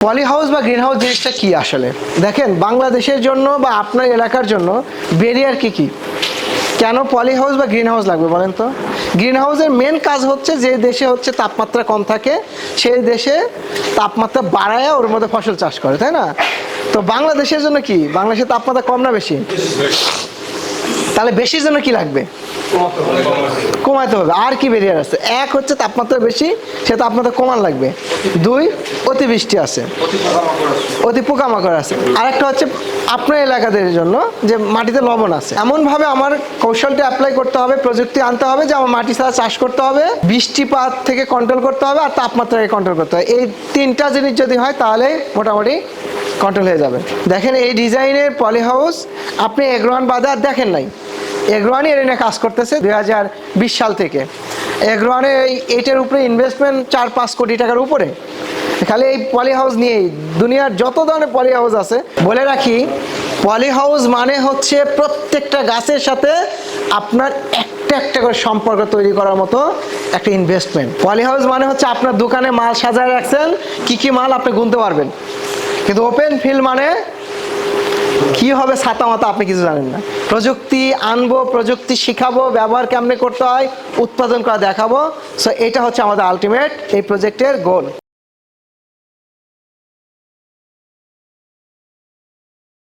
পলি house বা green house জিনিসটা কি আসলে দেখেন, বাংলাদেশের জন্য বা আপনার এলাকার জন্য ব্যারিয়ার কি কি, কেন পলি হাউস বা গ্রিন হাউস লাগবে বলেন তো? গ্রিন হাউসের মেন কাজ হচ্ছে যে দেশে হচ্ছে তাপমাত্রা কম থাকে সেই দেশে তাপমাত্রা বাড়ায় ওর মধ্যে ফসল চাষ করে, তাই না? তো বাংলাদেশের জন্য কি, বাংলাদেশের তাপমাত্রা কম না বেশি? তাহলে বেশির জন্য কি লাগবে? কমাতে হবে। আর কি ব্যারিয়ার আছে? এক হচ্ছে তাপমাত্রা বেশি, সে তাপমাত্রা কমান লাগবে। দুই, অতিবৃষ্টি আছে, অতি পোকামাকড় আছে। আরেকটা হচ্ছে আপনার এলাকাদের জন্য যে মাটিতে লবণ আছে, এমনভাবে আমার কৌশলটা অ্যাপ্লাই করতে হবে, প্রযুক্তি আনতে হবে যে আমার মাটি ছাড়া চাষ করতে হবে, বৃষ্টিপাত থেকে কন্ট্রোল করতে হবে, আর তাপমাত্রাকে কন্ট্রোল করতে হবে। এই তিনটা জিনিস যদি হয় তাহলে মোটামুটি কন্ট্রোল হয়ে যাবে। দেখেন এই ডিজাইনের পলি হাউস আপনি এগ্রোয়ান বাদে আর দেখেন নাই। এগ্রোয়ানই এর নিয়ে কাজ করতেছে 2020 সাল থেকে। এগ্রোয়ানে এইটার উপরে ইনভেস্টমেন্ট 4-5 কোটি টাকার উপরে, খালি এই পলি হাউস নিয়েই। দুনিয়ার যত ধরনের পলি হাউস আছে, বলে রাখি পলি হাউস মানে হচ্ছে প্রত্যেকটা গাছের সাথে আপনার একটা একটা করে সম্পর্ক তৈরি করার মতো একটা ইনভেস্টমেন্ট। পলি হাউস মানে হচ্ছে আপনার দোকানে মাল সাজায় রাখছেন, কি কি মাল আপনি গুনতে পারবেন, কিন্তু ওপেন ফিল্ড মানে কি হবে ছাতা মাতা আপনি কিছু জানেন না। প্রযুক্তি আনবো, প্রযুক্তি শিখাবো, ব্যবহার কেমনে করতে হয়, উৎপাদন করা দেখাবো। সো এটা হচ্ছে আমাদের আলটিমেট এই প্রজেক্টের গোল।